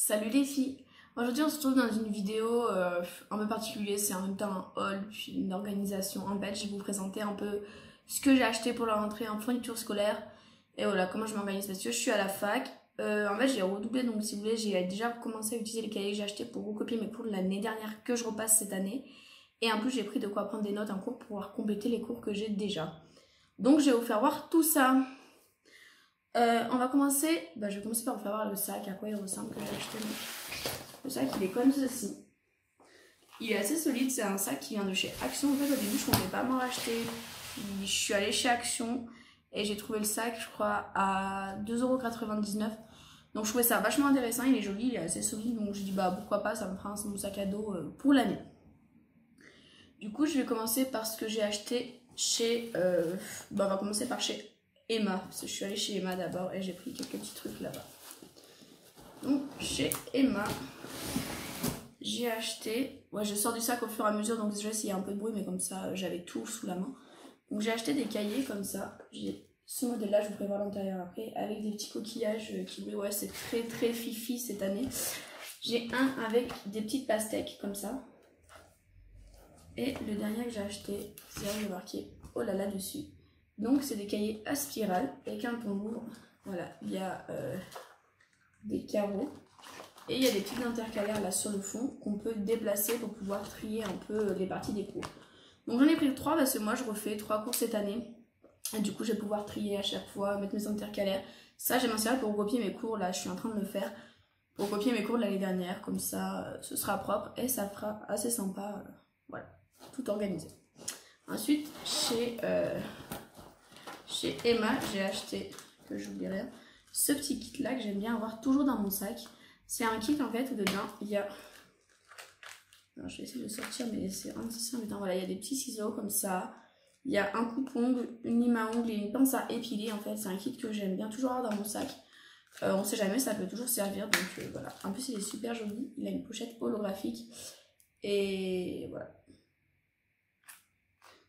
Salut les filles. Aujourd'hui on se retrouve dans une vidéo un peu particulière, c'est en même temps un haul puis une organisation. En fait je vais vous présenter un peu ce que j'ai acheté pour la rentrée en fourniture scolaire et voilà comment je m'organise parce que je suis à la fac. En fait j'ai redoublé, donc si vous voulez j'ai déjà commencé à utiliser les cahiers que j'ai achetés pour recopier mes cours de l'année dernière que je repasse cette année. Et en plus j'ai pris de quoi prendre des notes en cours pour pouvoir compléter les cours que j'ai déjà. Donc je vais vous faire voir tout ça. On va commencer, je vais commencer par vous faire voir le sac, à quoi il ressemble que j'ai acheté. Le sac il est comme ceci. Il est assez solide, c'est un sac qui vient de chez Action. En fait au début je ne comptais pas m'en racheter. Je suis allée chez Action et j'ai trouvé le sac je crois à 2,99 €. Donc je trouvais ça vachement intéressant, il est joli, il est assez solide. Donc je dis pourquoi pas, ça me fera mon sac à dos pour l'année. Du coup je vais commencer par ce que j'ai acheté chez... on va commencer par chez Emma, parce que je suis allée chez Emma d'abord et j'ai pris quelques petits trucs là-bas. Donc chez Emma, j'ai acheté, je sors du sac au fur et à mesure, donc déjà s'il y a un peu de bruit, mais comme ça j'avais tout sous la main. Donc j'ai acheté des cahiers comme ça, j'ai ce modèle là, je vous ferai voir l'intérieur après, avec des petits coquillages qui, c'est très fifi cette année. J'ai un avec des petites pastèques comme ça. Et le dernier que j'ai acheté, c'est un marqué oh là là dessus. Donc c'est des cahiers à spirale et quand on ouvre, voilà, il y a des carreaux et il y a des petites intercalaires là sur le fond qu'on peut déplacer pour pouvoir trier un peu les parties des cours. Donc j'en ai pris 3 parce que moi je refais 3 cours cette année et du coup je vais pouvoir trier à chaque fois, mettre mes intercalaires. Ça j'ai m'en servi pour copier mes cours, là je suis en train de le faire, pour copier mes cours de l'année dernière, comme ça ce sera propre et ça fera assez sympa, voilà, tout organisé. Ensuite chez Emma, j'ai acheté, que j'oublierai, ce petit kit là que j'aime bien avoir toujours dans mon sac. C'est un kit en fait où dedans il y a... Alors, je vais essayer de le sortir mais c'est un petit embêtant. Voilà, il y a des petits ciseaux comme ça. Il y a un coupe-ongle, une lime à ongles et une pince à épiler. En fait, c'est un kit que j'aime bien toujours avoir dans mon sac. On sait jamais, ça peut toujours servir. Donc voilà. En plus, il est super joli. Il a une pochette holographique. Et voilà.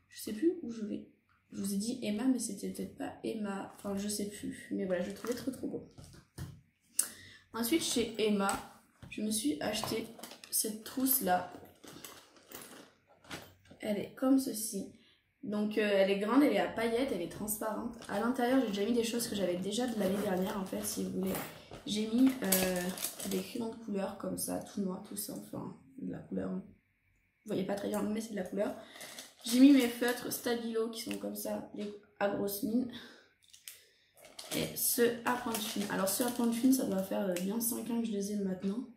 Je sais plus où je vais. Je vous ai dit Emma, mais c'était peut-être pas Emma. Enfin, je sais plus. Mais voilà, je le trouvais trop beau. Ensuite, chez Emma, je me suis acheté cette trousse-là. Elle est comme ceci. Donc, elle est grande, elle est à paillettes, elle est transparente. À l'intérieur, j'ai déjà mis des choses que j'avais déjà de l'année dernière, en fait, si vous voulez. J'ai mis des crayons de couleur comme ça, tout noir, tout ça. Enfin, de la couleur. Vous voyez pas très bien, mais c'est de la couleur. J'ai mis mes feutres Stabilo qui sont comme ça, à grosse mine. Et ceux à pointe fine. Alors ceux à pointe fine, ça doit faire bien 5 ans que je les ai maintenant.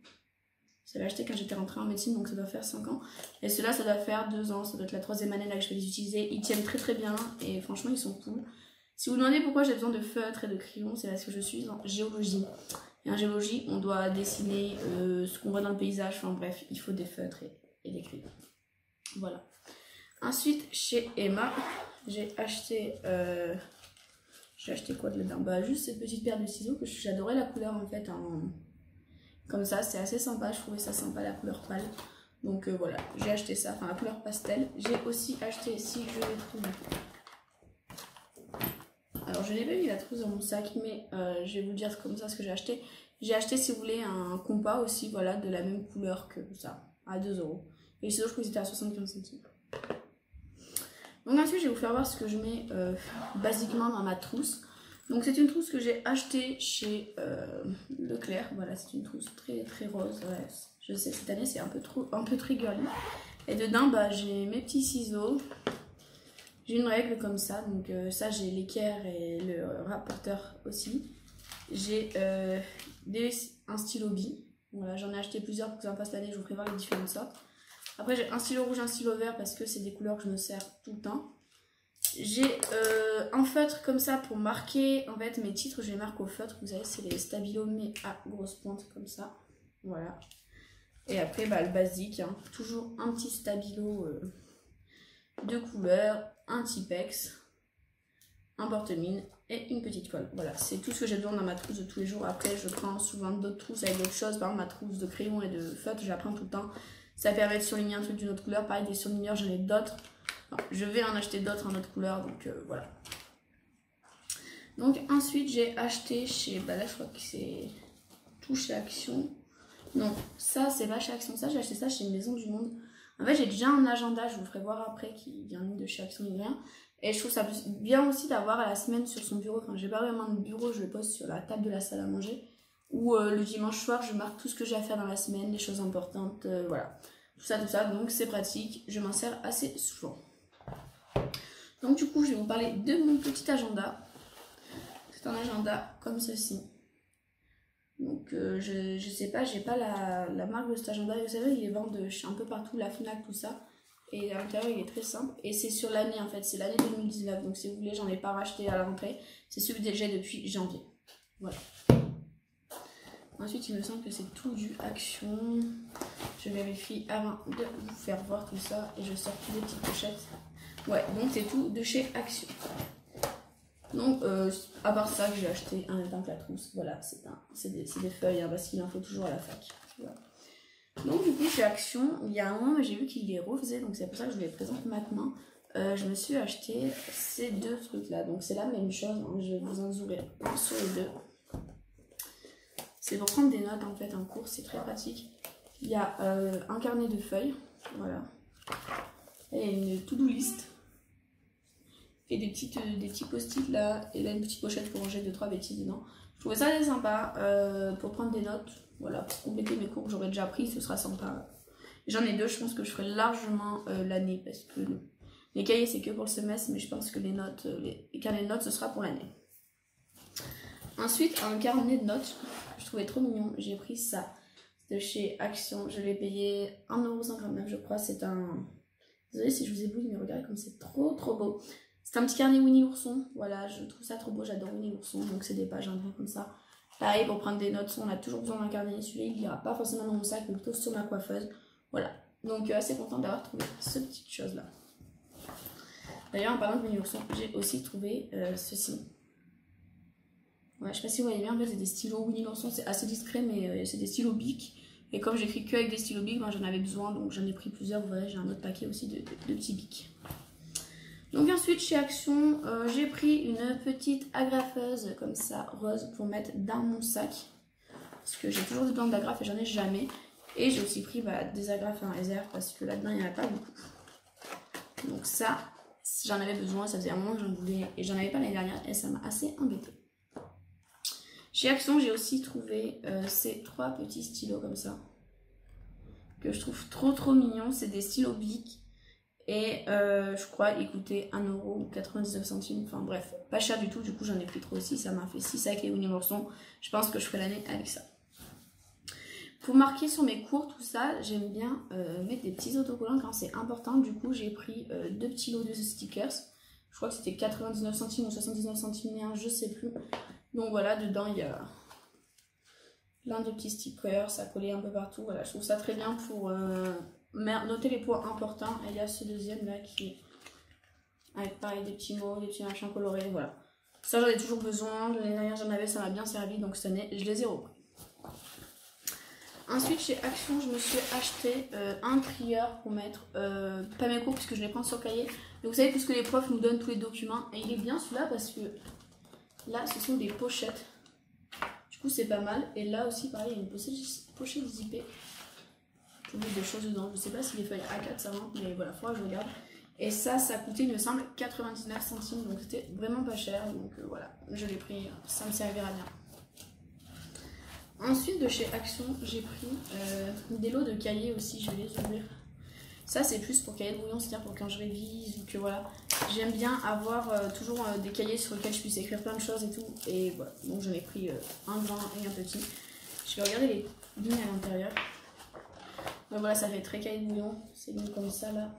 Je les ai achetés quand j'étais rentrée en médecine, donc ça doit faire 5 ans. Et ceux-là, ça doit faire 2 ans. Ça doit être la 3e année là que je vais les utiliser. Ils tiennent très bien et franchement, ils sont cool. Si vous vous demandez pourquoi j'ai besoin de feutres et de crayons, c'est parce que je suis en géologie. Et en géologie, on doit dessiner ce qu'on voit dans le paysage. Enfin bref, il faut des feutres et des crayons. Voilà. Ensuite, chez Emma, j'ai acheté quoi dedans? Juste cette petite paire de ciseaux que j'adorais la couleur en fait. Comme ça, c'est assez sympa. Je trouvais ça sympa la couleur pâle. Donc voilà, j'ai acheté ça, enfin la couleur pastel. J'ai aussi acheté, si je l'ai trouvé. Alors je n'ai pas mis la trousse dans mon sac, mais je vais vous dire comme ça ce que j'ai acheté. J'ai acheté, si vous voulez, un compas aussi, voilà, de la même couleur que ça, à 2 €. Et les ciseaux, je crois qu'ils étaient à 75 centimes. Donc ensuite je vais vous faire voir ce que je mets basiquement dans ma trousse. Donc c'est une trousse que j'ai achetée chez Leclerc. Voilà, c'est une trousse très rose. Ouais, je sais, cette année c'est un peu très girly. Et dedans j'ai mes petits ciseaux. J'ai une règle comme ça. Donc ça j'ai l'équerre et le rapporteur aussi. J'ai un stylo bille. Voilà, j'en ai acheté plusieurs pour que ça me fasse l'année. Je vous ferai voir les différentes sortes. Après j'ai un stylo rouge, un stylo vert parce que c'est des couleurs que je me sers tout le temps. J'ai un feutre comme ça pour marquer en fait mes titres, je les marque au feutre. Vous savez, c'est les Stabilo mais à grosse pointe comme ça. Voilà. Et après le basique, hein. Toujours un petit Stabilo de couleur, un Tipex, un porte-mine et une petite colle. Voilà, c'est tout ce que j'ai besoin dans ma trousse de tous les jours. Après je prends souvent d'autres trousses avec d'autres choses. Par exemple ma trousse de crayon et de feutre, je la prends tout le temps. Ça permet de surligner un truc d'une autre couleur. Pareil, des surligneurs, j'en ai d'autres. Je vais en acheter d'autres en autre couleur. Donc voilà. Donc ensuite, j'ai acheté chez... là, je crois que c'est tout chez Action. Donc ça c'est pas chez Action, ça j'ai acheté ça chez Maison du Monde. En fait j'ai déjà un agenda, je vous ferai voir après, qui vient de chez Action ni rien. Et je trouve ça bien aussi d'avoir à la semaine sur son bureau, enfin j'ai pas vraiment de bureau, je le pose sur la table de la salle à manger. Ou le dimanche soir je marque tout ce que j'ai à faire dans la semaine, les choses importantes, voilà. Tout ça, donc c'est pratique, je m'en sers assez souvent. Donc du coup je vais vous parler de mon petit agenda. C'est un agenda comme ceci. Donc je sais pas, j'ai pas la marque de cet agenda. Vous savez, ils les vendent un peu partout, la Fnac, tout ça. Et à l'intérieur, il est très simple. Et c'est sur l'année en fait, c'est l'année 2019. Donc si vous voulez, j'en ai pas racheté à la rentrée. C'est celui que j'ai depuis janvier. Voilà. Ensuite, il me semble que c'est tout du Action. Je vérifie avant de vous faire voir tout ça. Et je sors toutes les petites pochettes. Ouais, donc c'est tout de chez Action. Donc, à part ça, j'ai acheté un étanque la trousse. Voilà, c'est des feuilles, hein, parce qu'il en faut toujours à la fac. Voilà. Donc, du coup, chez Action, il y a un moment, j'ai vu qu'il les refaisait, donc c'est pour ça que je vous les présente maintenant. Je me suis acheté ces deux trucs-là. Donc, c'est la même chose. Hein, je vais vous en ouvrir sur les deux. C'est pour prendre des notes, en fait, en cours. C'est très pratique. Il y a un carnet de feuilles. Voilà. Et une to-do list. Et des petits post-it là, et là une petite pochette pour ranger 2-3 bêtises dedans. Je trouvais ça assez sympa pour prendre des notes, voilà, pour compléter mes cours que j'aurais déjà pris, ce sera sympa. J'en ai deux, je pense que je ferai largement l'année, parce que les cahiers c'est que pour le semestre, mais je pense que les notes, les carnets de notes ce sera pour l'année. Ensuite, un carnet de notes, je trouvais trop mignon, j'ai pris ça de chez Action, je l'ai payé 1,59 € je crois, c'est un... Désolée si je vous éblouis, mais regardez comme c'est trop beau. C'est un petit carnet Winnie l'ourson, voilà, je trouve ça trop beau, j'adore Winnie l'ourson, donc c'est des pages en comme ça. Pareil, pour prendre des notes, on a toujours besoin d'un carnet, celui-là il ira pas forcément dans mon sac, mais plutôt sur ma coiffeuse, voilà. Donc assez contente d'avoir trouvé ce petite chose là. D'ailleurs, en parlant de Winnie l'ourson, j'ai aussi trouvé ceci. Ouais, je sais pas si vous voyez bien, en fait c'est des stylos Winnie l'ourson, c'est assez discret, mais c'est des stylos Bic. Et comme j'écris que avec des stylos Bic, ben, j'en avais besoin, donc j'en ai pris plusieurs, vous voyez, j'ai un autre paquet aussi de petits Bic. Donc ensuite chez Action, j'ai pris une petite agrafeuse comme ça, rose, pour mettre dans mon sac. Parce que j'ai toujours des plantes d'agrafes et j'en ai jamais. Et j'ai aussi pris des agrafes en réserve parce que là-dedans il n'y en a pas beaucoup. Donc ça, j'en avais besoin, ça faisait un moment que j'en voulais et j'en avais pas l'année dernière et ça m'a assez embêtée. Chez Action, j'ai aussi trouvé ces trois petits stylos comme ça. Que je trouve trop mignons, c'est des stylos Bic. Et je crois il coûtait 1,99 €, enfin bref, pas cher du tout, du coup j'en ai pris 3 aussi, ça m'a fait 6 avec les Winnie l'ourson, je pense que je ferai l'année avec ça. Pour marquer sur mes cours, tout ça, j'aime bien mettre des petits autocollants quand c'est important, du coup j'ai pris 2 petits lots de stickers, je crois que c'était 99 centimes ou 79 centimes, je sais plus, donc voilà, dedans il y a plein de petits stickers, ça collait un peu partout, voilà, je trouve ça très bien pour... noter les points importants. Et il y a ce deuxième là qui est avec pareil des petits mots, des petits machins colorés, voilà. Ça j'en ai toujours besoin, l'année dernière j'en avais, ça m'a bien servi, donc cette année je les ai repris. Ensuite chez Action je me suis acheté un trieur pour mettre, pas mes cours puisque je les prends sur cahier, mais vous savez puisque les profs nous donnent tous les documents, et il est bien celui-là parce que là ce sont des pochettes, du coup c'est pas mal, et là aussi pareil il y a une pochette zippée. Je mets des choses dedans, je sais pas si les feuilles A4 ça rentre, mais voilà, faudra que je regarde. Et ça coûtait, il me semble, 99 centimes, donc c'était vraiment pas cher, donc voilà, je l'ai pris, ça me servira bien. Ensuite de chez Action, j'ai pris des lots de cahiers aussi, je vais les ouvrir. Ça c'est plus pour cahiers de brouillon, c'est-à-dire pour quand je révise ou que voilà. J'aime bien avoir toujours des cahiers sur lesquels je puisse écrire plein de choses et tout, et voilà, donc j'en ai pris un grand et un petit. Je vais regarder les lignes à l'intérieur. Donc voilà, ça fait très cahier de brouillon, c'est mis comme ça là.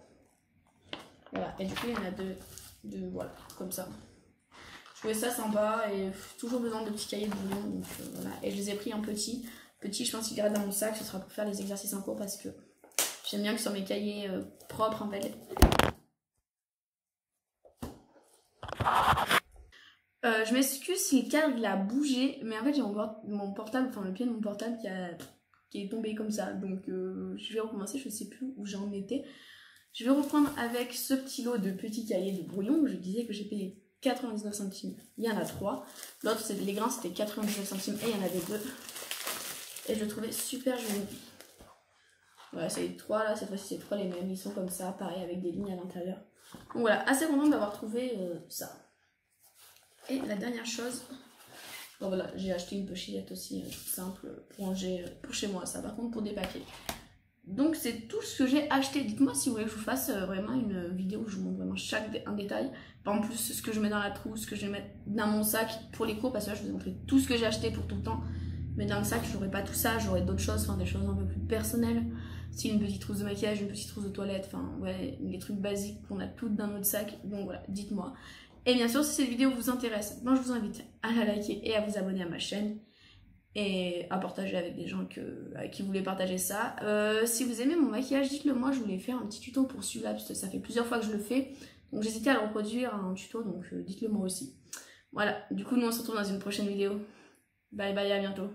Voilà, et du coup il y en a deux voilà, comme ça. Je trouvais ça sympa et toujours besoin de petits cahiers de brouillon, donc voilà. Et je les ai pris en petit. Petit, je pense qu'il ira dans mon sac, ce sera pour faire les exercices en cours parce que j'aime bien que sur mes cahiers propres en fait. Je m'excuse si le cadre il a bougé, mais en fait j'ai mon portable, enfin le pied de mon portable qui est tombé comme ça, donc je vais recommencer, je sais plus où j'en étais. Je vais reprendre avec ce petit lot de petits cahiers de brouillon. Je disais que j'ai payé 99 centimes, il y en a 3. L'autre, les grains, c'était 99 centimes et il y en avait 2. et je le trouvais super joli. Voilà, c'est les trois là, cette fois-ci c'est trois les mêmes, ils sont comme ça, pareil avec des lignes à l'intérieur. Donc voilà, assez contente d'avoir trouvé ça. Et la dernière chose, bon voilà, j'ai acheté une pochette aussi toute simple pour ranger pour chez moi, ça par contre pour des papiers. Donc c'est tout ce que j'ai acheté. Dites-moi si vous voulez que je vous fasse vraiment une vidéo où je vous montre vraiment un détail. En plus ce que je mets dans la trousse, ce que je vais mettre dans mon sac pour les cours, parce que là je vous ai montré tout ce que j'ai acheté pour tout le temps. Mais dans le sac j'aurais pas tout ça, j'aurais d'autres choses, enfin des choses un peu plus personnelles. Si une petite trousse de maquillage, une petite trousse de toilette, enfin ouais, les trucs basiques qu'on a toutes dans notre sac. Donc voilà, dites-moi. Et bien sûr si cette vidéo vous intéresse, ben, je vous invite à la liker et à vous abonner à ma chaîne. Et à partager avec des gens avec qui vous voulez partager ça. Si vous aimez mon maquillage, dites-le moi, je voulais faire un petit tuto pour celui-là, parce que ça fait plusieurs fois que je le fais. Donc j'hésitais à le reproduire un tuto, donc dites-le moi aussi. Voilà, du coup nous on se retrouve dans une prochaine vidéo. Bye bye, à bientôt.